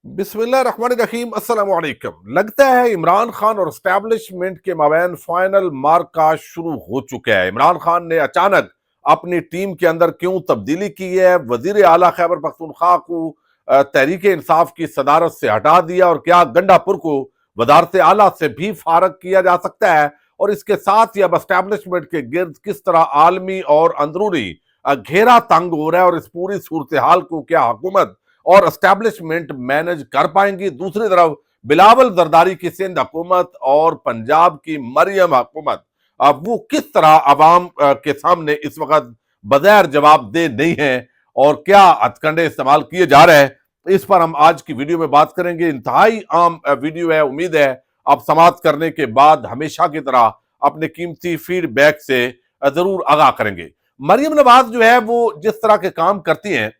बिस्मिल्लाहिर्रहमानिर्रहीम अस्सलाम वालेकुम। लगता है इमरान खान और एस्टैब्लिशमेंट के माबैन फाइनल मार्का शुरू हो चुका है। इमरान खान ने अचानक अपनी टीम के अंदर क्यों तब्दीली की है, वजीर आला खैबर पख्तूनख्वा को तहरीक इंसाफ की सदारत से हटा दिया, और क्या गंडापुर को वजारत आला से भी फारग किया जा सकता है, और इसके साथ ही अब एस्टैब्लिशमेंट के गिर्द किस तरह आलमी और अंदरूनी घेरा तंग हो रहा है, और इस पूरी सूरत हाल को क्या हुकूमत और एस्टैब्लिशमेंट मैनेज कर पाएंगी। दूसरी तरफ बिलावल जरदारी की सिंध हुकूमत और पंजाब की मरियम हुकूमत अब वो किस तरह अवाम के सामने इस वक्त बगैर जवाब दे नहीं है, और क्या हथकंडे इस्तेमाल किए जा रहे हैं, इस पर हम आज की वीडियो में बात करेंगे। इंतहाई आम वीडियो है, उम्मीद है आप समाप्त करने के बाद हमेशा की तरह अपने कीमती फीडबैक से जरूर आगाह करेंगे। मरियम नवाज जो है वो जिस तरह के काम करती हैं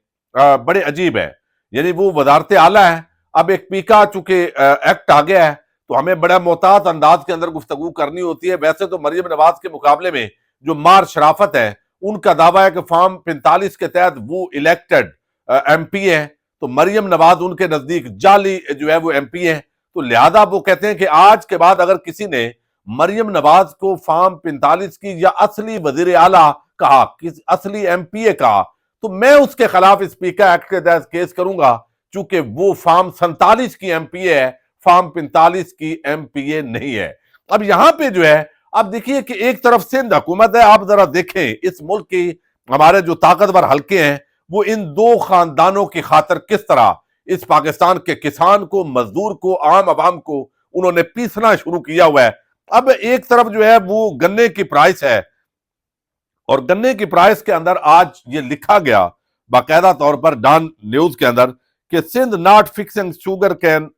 बड़े अजीब है। यानी वो वजारत आला है, अब एक पीका चूंकि एक्ट आ गया है तो हमें बड़ा मोहतात अंदाज के अंदर गुफ्तगू करनी होती है। वैसे तो मरियम नवाज के मुकाबले में जो मार शराफत है, उनका दावा है कि फॉर्म 45 के तहत वो इलेक्टेड एमपी है, तो मरियम नवाज उनके नजदीक जाली जो है वो एमपी है। तो लिहाजा वो कहते हैं कि आज के बाद अगर किसी ने मरियम नवाज को फॉर्म 45 की या असली वजीर आला कहा, किसी असली एमपीए कहा, तो मैं उसके खिलाफ स्पीकर एक्ट के तहत केस करूंगा, चूंकि वो फॉर्म 47 की एमपीए है, फॉर्म 45 की एमपीए नहीं है। अब यहां पे जो है, अब देखिए कि एक तरफ सिंध हुकूमत है, आप जरा देखें इस मुल्क की हमारे जो ताकतवर हल्के हैं वो इन दो खानदानों की खातर किस तरह इस पाकिस्तान के किसान को, मजदूर को, आम आवाम को उन्होंने पीसना शुरू किया हुआ है। अब एक तरफ जो है वो गन्ने की प्राइस है, और गन्ने की प्राइस के अंदर आज ये लिखा गया बाकायदा तौर पर डॉन न्यूज के अंदर कि Sindh not fixing sugar cane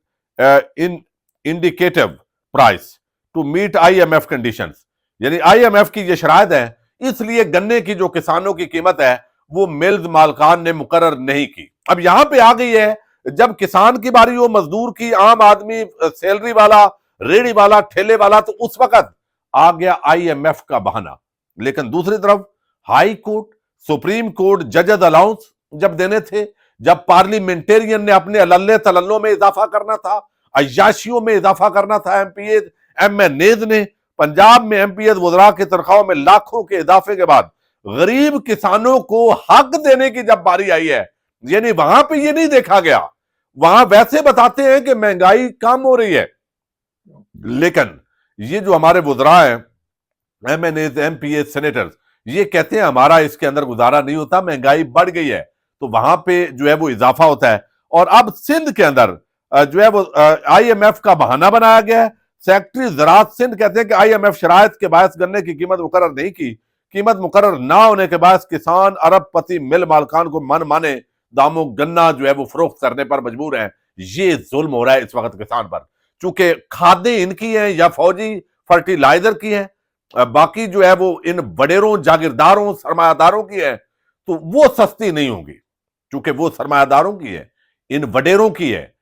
in indicative price to meet IMF conditions. यानी आईएमएफ की ये शराइत है, इसलिए गन्ने की जो किसानों की कीमत है वो मिल्स मालकान ने मुकर्रर नहीं की। अब यहां पे आ गई है, जब किसान की बारी हो, मजदूर की, आम आदमी, सैलरी वाला, रेडी वाला, ठेले वाला, तो उस वक्त आ गया आईएमएफ का बहाना। लेकिन दूसरी तरफ हाई कोर्ट, सुप्रीम कोर्ट जजेस अलाउंस जब देने थे, जब पार्लियामेंटेरियन ने अपने अल्ले तलल्लों में इजाफा करना था, अय्याशियों में इजाफा करना था, एमपीए एमएनएज ने पंजाब में एमपीएस वज़रा की तनख्वाहों में लाखों के इजाफे के बाद गरीब किसानों को हक देने की जब बारी आई है, यानी वहां पे ये नहीं देखा गया। वहां वैसे बताते हैं कि महंगाई कम हो रही है, लेकिन ये जो हमारे वज़रा हैं, एमएनएज, एमपीए, सेनेटर्स, ये कहते हैं हमारा इसके अंदर गुजारा नहीं होता, महंगाई बढ़ गई है, तो वहां पे जो है वो इजाफा होता है। और अब सिंध के अंदर जो है वो आईएमएफ का बहाना बनाया गया है। सेक्रेटरी ज़राअत सिंध कहते हैं कि आईएमएफ शराइत के बायस गन्ने की कीमत मुकर्रर नहीं की, कीमत मुकर्रर ना होने के बायस किसान अरबपति मिल मालकान को मन माने दामों गन्ना जो है वो फरोख्त करने पर मजबूर है। ये जुल्म हो रहा है इस वक्त किसान पर, चूंकि खादें इनकी हैं या फौजी फर्टिलाइजर की हैं, बाकी जो है वो इन वडेरों, जागीरदारों, सरमायादारों की है, तो वो सस्ती नहीं होंगी, क्योंकि वो सरमायादारों की है, इन वडेरों की है।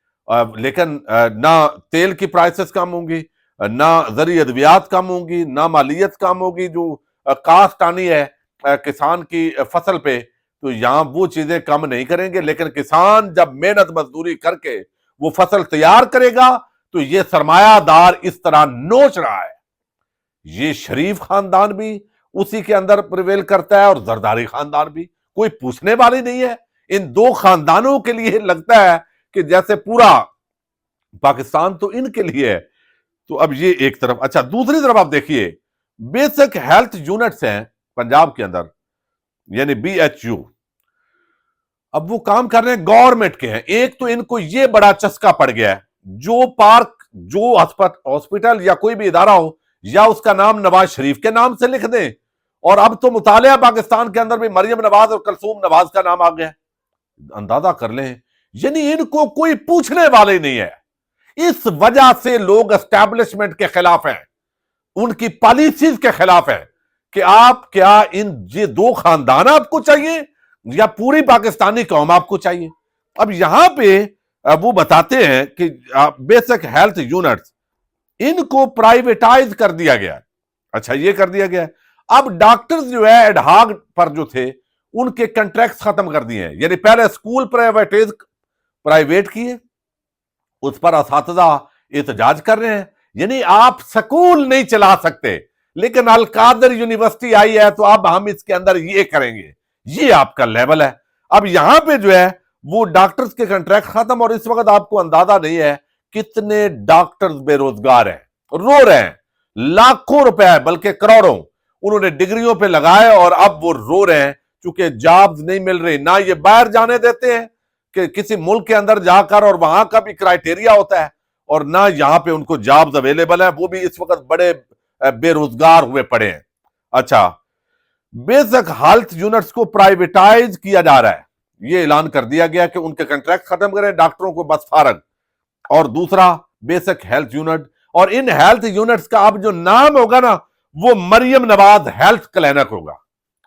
लेकिन ना तेल की प्राइसेस कम होंगी, ना जरी अद्वियात कम होंगी, ना मालियत कम होगी जो कास्ट आनी है किसान की फसल पे, तो यहां वो चीजें कम नहीं करेंगे। लेकिन किसान जब मेहनत मजदूरी करके वो फसल तैयार करेगा, तो ये सरमायादार इस तरह नोच रहा है। ये शरीफ खानदान भी उसी के अंदर प्रिवेल करता है, और जरदारी खानदान भी, कोई पूछने वाली नहीं है। इन दो खानदानों के लिए लगता है कि जैसे पूरा पाकिस्तान तो इनके लिए है। तो अब ये एक तरफ। अच्छा, दूसरी तरफ आप देखिए, बेसिक हेल्थ यूनिट्स हैं पंजाब के अंदर, यानी बीएचयू, अब वो काम कर रहे हैं, गवर्नमेंट के हैं। एक तो इनको ये बड़ा चस्का पड़ गया है, जो पार्क, जो हॉस्पिटल या कोई भी इदारा हो, या उसका नाम नवाज शरीफ के नाम से लिख दें, और अब तो मुतालिया पाकिस्तान के अंदर भी मरियम नवाज और कलसूम नवाज का नाम आ गया। अंदाजा कर लें, यानी इनको कोई पूछने वाले नहीं है। इस वजह से लोग एस्टैब्लिशमेंट के खिलाफ हैं, उनकी पॉलिसीज के खिलाफ हैं कि आप क्या इन ये दो खानदान आपको चाहिए या पूरी पाकिस्तानी कौम आपको चाहिए। अब यहां पे वो बताते हैं कि बेसिक हेल्थ यूनिट्स, इनको प्राइवेटाइज कर दिया गया। अच्छा, ये कर दिया गया। अब डॉक्टर्स जो है एडहाक पर जो थे, उनके कॉन्ट्रैक्ट्स खत्म कर दिए हैं। यानी पहले स्कूल प्राइवेट किए, उस पर असातिज़ा एहतजाज कर रहे हैं। यानी आप स्कूल नहीं चला सकते, लेकिन अल कादर यूनिवर्सिटी आई है तो अब हम इसके अंदर ये करेंगे, ये आपका लेवल है। अब यहां पे जो है वो डॉक्टर्स के कॉन्ट्रैक्ट खत्म, और इस वक्त आपको अंदाजा नहीं है कितने डॉक्टर्स बेरोजगार हैं, रो रहे हैं। लाखों रुपए बल्कि करोड़ों उन्होंने डिग्रियों पे लगाए और अब वो रो रहे हैं क्योंकि जॉब्स नहीं मिल रही। ना ये बाहर जाने देते हैं कि किसी मुल्क के अंदर जाकर, और वहां का भी क्राइटेरिया होता है, और ना यहां पे उनको जॉब्स अवेलेबल है। वो भी इस वक्त बड़े बेरोजगार हुए पड़े हैं। अच्छा, बेसिक हेल्थ यूनिट्स को प्राइवेटाइज किया जा रहा है, ये ऐलान कर दिया गया कि उनके कॉन्ट्रैक्ट खत्म करें, डॉक्टरों को बस फारग। और दूसरा बेसिक हेल्थ यूनिट, और इन हेल्थ यूनिट्स का अब जो नाम होगा ना वो मरियम नवाज हेल्थ क्लिनिक होगा।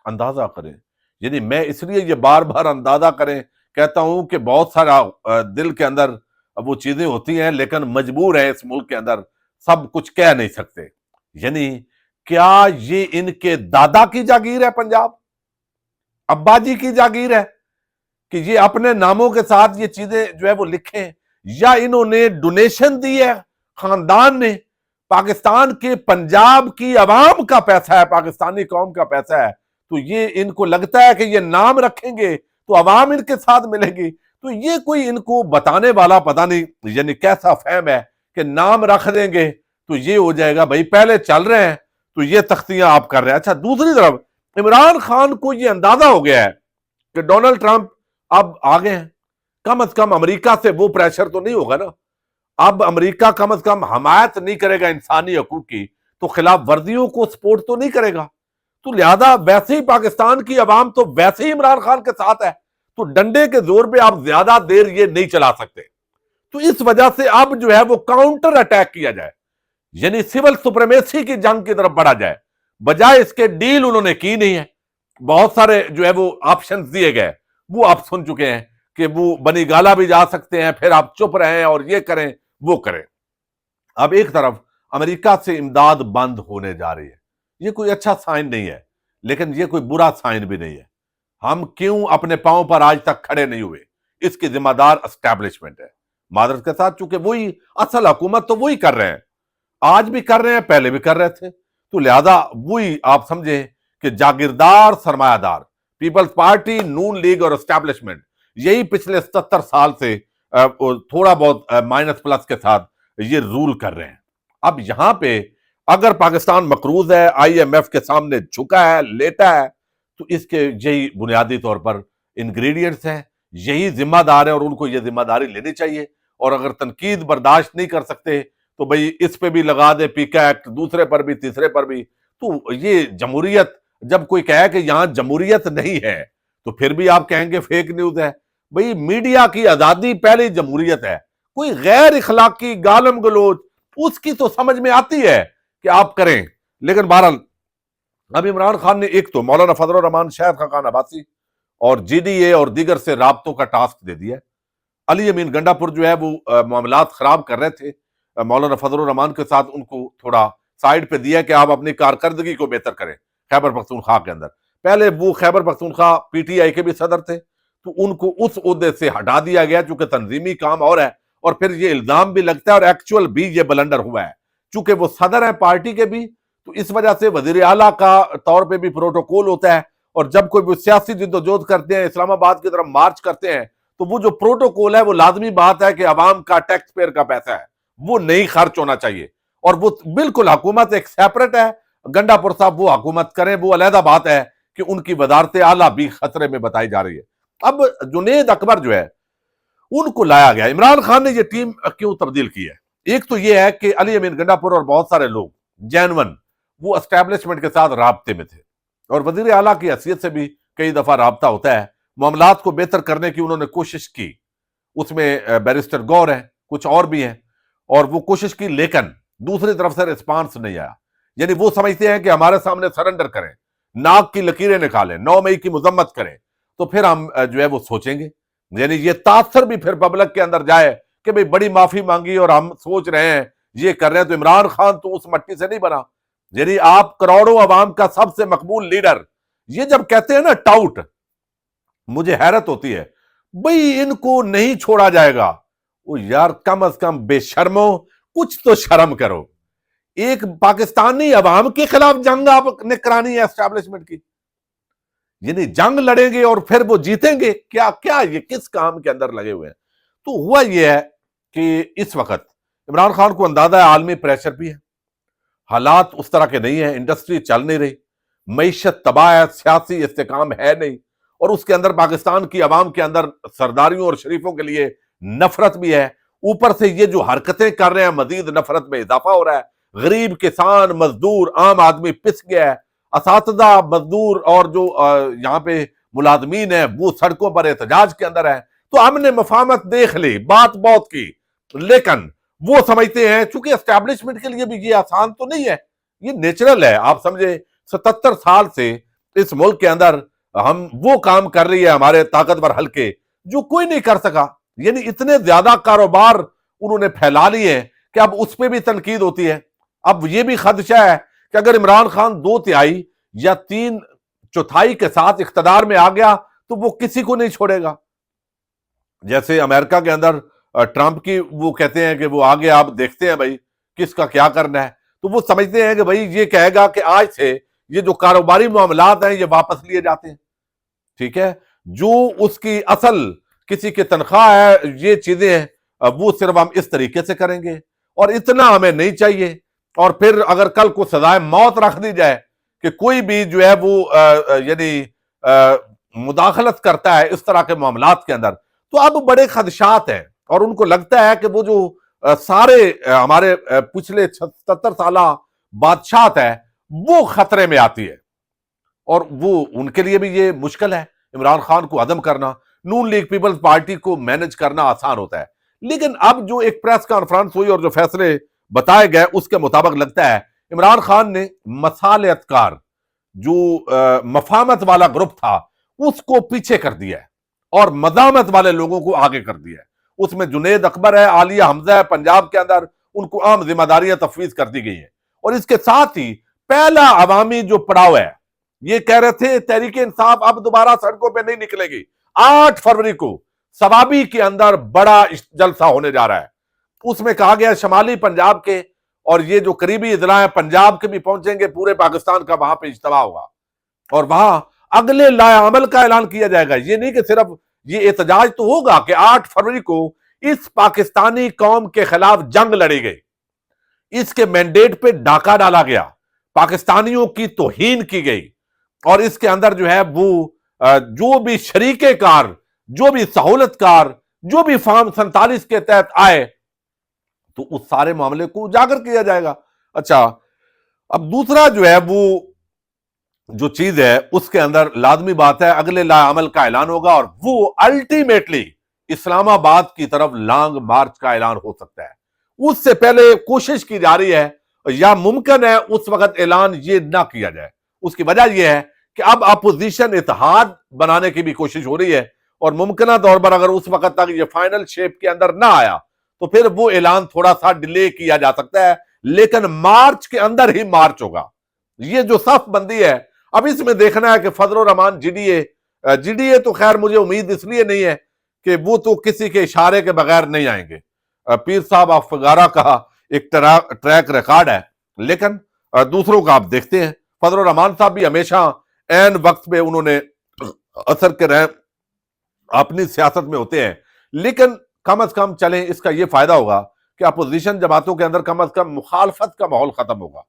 अंदाजा करें, यानी मैं इसलिए ये बार बार अंदाजा करें कहता हूं कि बहुत सारा दिल के अंदर वो चीजें होती हैं, लेकिन मजबूर है इस मुल्क के अंदर, सब कुछ कह नहीं सकते। यानी क्या ये इनके दादा की जागीर है, पंजाब अब्बा जी की जागीर है कि ये अपने नामों के साथ ये चीजें जो है वो लिखें, या इन्होंने डोनेशन दी है खानदान ने? पाकिस्तान के पंजाब की अवाम का पैसा है, पाकिस्तानी कौम का पैसा है, तो ये इनको लगता है कि ये नाम रखेंगे तो अवाम इनके साथ मिलेगी। तो ये कोई इनको बताने वाला पता नहीं यानी कैसा फहम है कि नाम रख देंगे तो ये हो जाएगा। भाई पहले चल रहे हैं तो ये तख्तियां आप कर रहे हैं। अच्छा, दूसरी तरफ इमरान खान को ये अंदाजा हो गया है कि डोनाल्ड ट्रंप अब आ गए हैं, कम से कम अमेरिका से वो प्रेशर तो नहीं होगा ना। अब अमेरिका कम से कम हमायत नहीं करेगा इंसानी हकूक की, तो खिलाफ वर्जियों को सपोर्ट तो नहीं करेगा। तो लिहाजा वैसे ही पाकिस्तान की अवाम तो वैसे ही इमरान खान के साथ है, तो डंडे के जोर पे आप ज्यादा देर ये नहीं चला सकते। तो इस वजह से अब जो है वो काउंटर अटैक किया जाए, यानी सिविल सुप्रीमेसी की जंग की तरफ बढ़ा जाए। बजाय इसके डील उन्होंने की नहीं है। बहुत सारे जो है वो ऑप्शन दिए गए, वो आप सुन चुके हैं कि वो बनी गाला भी जा सकते हैं, फिर आप चुप रहें और ये करें वो करें। अब एक तरफ अमेरिका से इमदाद बंद होने जा रही है, ये कोई अच्छा साइन नहीं है, लेकिन ये कोई बुरा साइन भी नहीं है। हम क्यों अपने पांव पर आज तक खड़े नहीं हुए, इसकी जिम्मेदार एस्टैब्लिशमेंट है मादरत के साथ, चूंकि वही असल हुकूमत तो वही कर रहे हैं, आज भी कर रहे हैं, पहले भी कर रहे थे। तो लिहाजा वही आप समझे कि जागीरदार सरमायादार पीपल्स पार्टी, नून लीग और एस्टैब्लिशमेंट, यही पिछले 77 साल से थोड़ा बहुत माइनस प्लस के साथ ये रूल कर रहे हैं। अब यहां पे अगर पाकिस्तान मकरूज है, IMF के सामने झुका है, लेटा है, तो इसके यही बुनियादी तौर पर इंग्रेडिएंट्स हैं, यही जिम्मेदार है और उनको ये जिम्मेदारी लेनी चाहिए। और अगर तनकीद बर्दाश्त नहीं कर सकते तो भाई इस पे भी लगा दे पीका एक्ट, दूसरे पर भी, तीसरे पर भी। तो ये जमहूरियत, जब कोई कहे कि यहां जमहूरियत नहीं है तो फिर भी आप कहेंगे फेक न्यूज है। भाई मीडिया की आजादी पहले जमहूरियत है। कोई गैर इखलाकी गालम गलोच उसकी तो समझ में आती है कि आप करें, लेकिन बहरहाल अब इमरान खान ने एक तो मौलाना फजल रहमान, शाहिद खाकान अब्बासी और GDA और दीगर से राब्तों का टास्क दे दिया। अली अमीन गंडापुर जो है वो मामलात खराब कर रहे थे मौलाना फजल रहमान के साथ, उनको थोड़ा साइड पे दिया कि आप अपनी कारकर्दगी को बेहतर करें खैबर पख्तूनख्वा के अंदर। पहले वो खैबर पख्तूनख्वा PTI के भी सदर थे, तो उनको उस ओहदे से हटा दिया गया चूंकि तंजीमी काम और है, और फिर ये इल्जाम भी लगता है और एक्चुअल भी ये बलंडर हुआ है चूंकि वो सदर है पार्टी के भी, तो इस वजह से वजीर आला का तौर पर भी प्रोटोकॉल होता है। और जब कोई सियासी जिद्दोजहद करते हैं, इस्लामाबाद की तरफ मार्च करते हैं, तो वो जो प्रोटोकॉल है वो लाजमी बात है कि अवाम का टैक्स पेयर का पैसा है, वो नहीं खर्च होना चाहिए। और वो बिल्कुल हुकूमत एक सेपरेट है, गंडापुर साहब वो हुकूमत करें, वो अलहदा बात है कि उनकी वजारत आला भी खतरे में बताई जा रही है। अब जुनेद अकबर जो है उनको लाया गया। इमरान खान ने ये टीम क्यों तब्दील की है? एक तो ये है कि अली अमीन गंडापुर और बहुत सारे लोग जैनवन वो एस्टैब्लिशमेंट के साथ राब्ते में थे, और वजीर आला की हैसियत से भी कई दफा राब्ता होता है। मामलात को बेहतर करने की उन्होंने कोशिश की, उसमें बैरिस्टर गौर है, कुछ और भी हैं, और वो कोशिश की, लेकिन दूसरी तरफ से रिस्पांस नहीं आया। यानी वो समझते हैं कि हमारे सामने सरेंडर करें, नाक की लकीरें निकालें, 9 मई की मुजम्मत करें, तो फिर हम जो है वो सोचेंगे। यानी ये तासर भी फिर पब्लिक के अंदर जाए कि भाई बड़ी माफी मांगी और हम सोच रहे हैं ये कर रहे हैं। तो इमरान खान तो उस मट्टी से नहीं बना। यानी आप करोड़ों अवाम का सबसे मकबूल लीडर, ये जब कहते हैं ना टाउट, मुझे हैरत होती है। भाई इनको नहीं छोड़ा जाएगा, وہ یار کم از کم بے شرمو کچھ تو شرم کرو. ایک پاکستانی عوام کے خلاف جنگ آپ نے کرانی ہے اسٹیبلشمنٹ کی, یعنی جنگ لڑیں گے اور پھر وہ جیتیں گے؟ کیا کیا یہ کس کام کے اندر لگے ہوئے ہیں؟ تو ہوا یہ ہے کہ اس وقت عمران خان کو اندازہ ہے عالمی پریشر بھی ہے, حالات اس طرح کے نہیں ہیں, انڈسٹری چل نہیں رہی, معیشت تباہ ہے, سیاسی استحکام ہے نہیں, اور اس کے اندر پاکستان کی عوام کے اندر سرداریوں اور شریفوں کے لیے نفرت بھی ہے. اوپر سے یہ جو حرکتیں کر رہے ہیں مزید نفرت میں اضافہ ہو رہا ہے. غریب کسان مزدور عام آدمی پس گیا ہے, اساتذہ مزدور اور جو یہاں پہ ملازمین ہیں وہ سڑکوں پر احتجاج کے اندر ہے. تو ہم نے مفاہمت دیکھ لی, بات بہت کی, لیکن وہ سمجھتے ہیں چونکہ اسٹیبلشمنٹ کے لیے بھی یہ آسان تو نہیں ہے, یہ نیچرل ہے. آپ سمجھے 77 سال سے اس ملک کے اندر ہم وہ کام کر رہی ہے ہمارے طاقتور حلقے جو کوئی نہیں کر سکا. یعنی اتنے زیادہ کاروبار انہوں نے پھیلا لیے کہ اب اس پہ بھی تنقید ہوتی ہے. اب یہ بھی خدشہ ہے کہ اگر عمران خان 2/3 یا 3/4 کے ساتھ اقتدار میں آ گیا تو وہ کسی کو نہیں چھوڑے گا. جیسے امریکہ کے اندر ٹرمپ کی وہ کہتے ہیں کہ وہ آگے آپ دیکھتے ہیں بھائی کس کا کیا کرنا ہے, تو وہ سمجھتے ہیں کہ بھائی یہ کہے گا کہ آج سے یہ جو کاروباری معاملات ہیں یہ واپس لیے جاتے ہیں, ٹھیک ہے, جو اس کی اصل کسی کی تنخواہ ہے یہ چیزیں ہیں وہ صرف ہم اس طریقے سے کریں گے اور اتنا ہمیں نہیں چاہیے. اور پھر اگر کل کو سزائے موت رکھ دی جائے کہ کوئی بھی جو ہے وہ یعنی مداخلت کرتا ہے اس طرح کے معاملات کے اندر, تو اب بڑے خدشات ہیں. اور ان کو لگتا ہے کہ وہ جو سارے ہمارے پچھلے 77 سالہ بادشاہت ہے وہ خطرے میں آتی ہے, اور وہ ان کے لیے بھی یہ مشکل ہے. عمران خان کو عدم کرنا, نون لیگ پیپلز پارٹی کو مینج کرنا آسان ہوتا ہے. لیکن اب جو ایک پریس کانفرنس ہوئی اور جو فیصلے بتائے گئے اس کے مطابق لگتا ہے عمران خان نے مصالحت کار جو مفاہمت والا گروپ تھا اس کو پیچھے کر دیا ہے اور مزاحمت والے لوگوں کو آگے کر دیا ہے. اس میں جنید اکبر ہے, عالیہ حمزہ ہے, پنجاب کے اندر ان کو عام ذمہ داریاں تفویض کر دی گئی ہیں. اور اس کے ساتھ ہی پہلا عوامی جو پڑاؤ ہے, یہ کہہ رہے تھے تحریک انصاف اب دوبارہ سڑکوں پہ نہیں نکلے گی. 8 فروری کو سوابی کے اندر بڑا جلسہ ہونے جا رہا ہے. اس میں کہا گیا شمالی پنجاب کے اور یہ جو قریبی اضلاع ہیں پنجاب کے بھی پہنچیں گے, پورے پاکستان کا وہاں پہ اجتماع ہوگا اور وہاں اگلے لائحہ عمل کا اعلان کیا جائے گا. یہ نہیں کہ صرف یہ احتجاج تو ہوگا کہ 8 فروری کو اس پاکستانی قوم کے خلاف جنگ لڑی گئی, اس کے مینڈیٹ پہ ڈاکہ ڈالا گیا, پاکستانیوں کی توہین کی گئی, اور اس کے اندر جو ہے وہ جو بھی شریک کار, جو بھی سہولت کار, جو بھی فارم 47 کے تحت آئے تو اس سارے معاملے کو اجاگر کیا جائے گا. اچھا, اب دوسرا جو ہے وہ جو چیز ہے اس کے اندر لازمی بات ہے اگلے لائحہ عمل کا اعلان ہوگا اور وہ الٹیمیٹلی اسلام آباد کی طرف لانگ مارچ کا اعلان ہو سکتا ہے. اس سے پہلے کوشش کی جا رہی ہے یا ممکن ہے اس وقت اعلان یہ نہ کیا جائے. اس کی وجہ یہ ہے کہ اب اپوزیشن اتحاد بنانے کی بھی کوشش ہو رہی ہے اور ممکنہ طور پر اگر اس وقت تک یہ فائنل شیپ کے اندر نہ آیا تو پھر وہ اعلان تھوڑا سا ڈیلے کیا جا سکتا ہے, لیکن مارچ کے اندر ہی مارچ ہوگا. یہ جو صف بندی ہے اب اس میں دیکھنا ہے کہ فضل الرحمان جی ڈی اے تو خیر مجھے امید اس لیے نہیں ہے کہ وہ تو کسی کے اشارے کے بغیر نہیں آئیں گے. پیر صاحب افغارہ کا ایک ٹریک ریکارڈ ہے, لیکن دوسروں کا آپ دیکھتے ہیں فضل الرحمان صاحب بھی ہمیشہ عین وقت پہ انہوں نے اثر کے رہے اپنی سیاست میں ہوتے ہیں. لیکن کم از کم چلیں اس کا یہ فائدہ ہوگا کہ اپوزیشن جماعتوں کے اندر کم از کم مخالفت کا ماحول ختم ہوگا.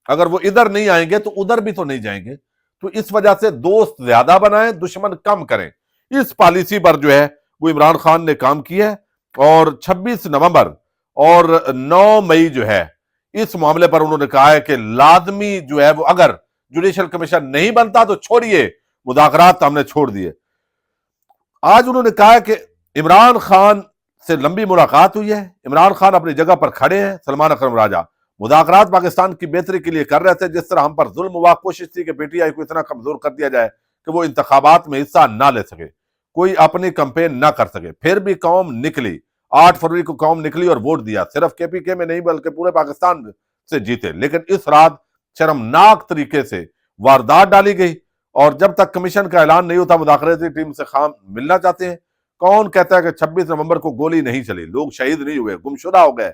اگر وہ ادھر نہیں آئیں گے تو ادھر بھی تو نہیں جائیں گے. تو اس وجہ سے دوست زیادہ بنائیں, دشمن کم کریں. اس پالیسی پر جو ہے وہ عمران خان نے کام کیا ہے اور 26 نومبر اور 9 مئی جو ہے اس معاملے پر انہوں نے کہا ہے کہ لازمی جو ہے وہ اگر جوڈیشل کمیشن نہیں بنتا تو چھوڑیے, مذاکرات ہم نے چھوڑ دیے. آج انہوں نے کہا ہے کہ عمران خان سے لمبی ملاقات ہوئی ہے, عمران خان اپنی جگہ پر کھڑے ہیں, سلمان اکرم راجہ مذاکرات پاکستان کی بہتری کے لیے کر رہے تھے. جس طرح ہم پر ظلم ہوا, کوشش تھی کہ پی ٹی آئی کو اتنا کمزور کر دیا جائے کہ وہ انتخابات میں حصہ نہ لے سکے, کوئی اپنی کمپین نہ کر سکے. پھر بھی قوم نکلی, 8 فروری کو قوم نکلی اور ووٹ دیا, صرف کے پی کے میں نہیں بلکہ پورے پاکستان سے جیتے. لیکن اس رات شرمناک طریقے سے واردات ڈالی گئی اور جب تک کمیشن کا اعلان نہیں ہوتا مذاکراتی ٹیم سے خام ملنا چاہتے ہیں, کون کہتا ہے کہ 26 نومبر کو گولی نہیں چلی، لوگ شہید نہیں ہوئے، گمشدہ ہو گئے؟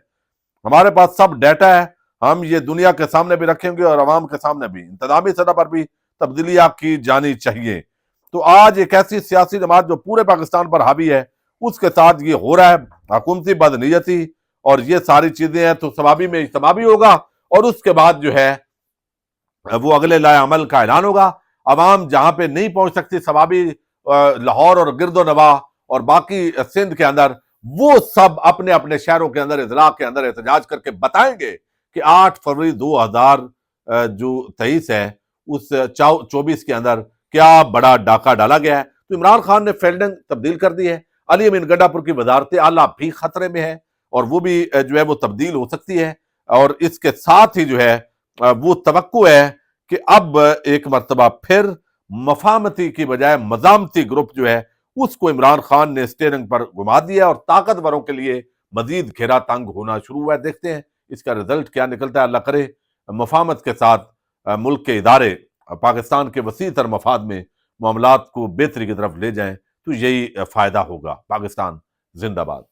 ہمارے پاس سب ڈیٹا ہے، ہم یہ دنیا کے سامنے بھی رکھیں گے اور عوام کے سامنے بھی۔ انتظامی سطح پر بھی تبدیلیاں کی جانی چاہیے۔ تو آج ایک ایسی سیاسی جماعت جو پورے پاکستان پر حاوی ہے، اس کے ساتھ یہ ہو رہا ہے، حکومتی بدنیتی اور یہ ساری چیزیں ہیں، تو ثوابی میں اجتماع بھی ہوگا اور اس کے بعد جو ہے وہ اگلے لائے عمل کا اعلان ہوگا۔ عوام جہاں پہ نہیں پہنچ سکتی، ثوابی لاہور اور گرد و نواح اور باقی سندھ کے اندر، وہ سب اپنے اپنے شہروں کے اندر اضلاع کے اندر احتجاج کر کے بتائیں گے کہ 8 فروری 2023 ہے، اس 24 کے اندر کیا بڑا ڈاکہ ڈالا گیا ہے۔ تو عمران خان نے فیلڈنگ تبدیل کر دی ہے، علی امین گڈھا پور کی وزارت اعلیٰ بھی خطرے میں ہے اور وہ بھی جو ہے وہ تبدیل ہو سکتی ہے، اور اس کے ساتھ ہی جو ہے وہ توقع ہے کہ اب ایک مرتبہ پھر مفاہمتی کی بجائے مزاحمتی گروپ جو ہے اس کو عمران خان نے اسٹیئرنگ پر گھما دیا اور طاقتوروں کے لیے مزید گھیرا تنگ ہونا شروع ہوا ہے۔ دیکھتے ہیں اس کا رزلٹ کیا نکلتا ہے۔ اللہ کرے مفاہمت کے ساتھ ملک کے ادارے پاکستان کے وسیع تر مفاد میں معاملات کو بہتری کی طرف لے جائیں، تو یہی فائدہ ہوگا۔ پاکستان زندہ باد۔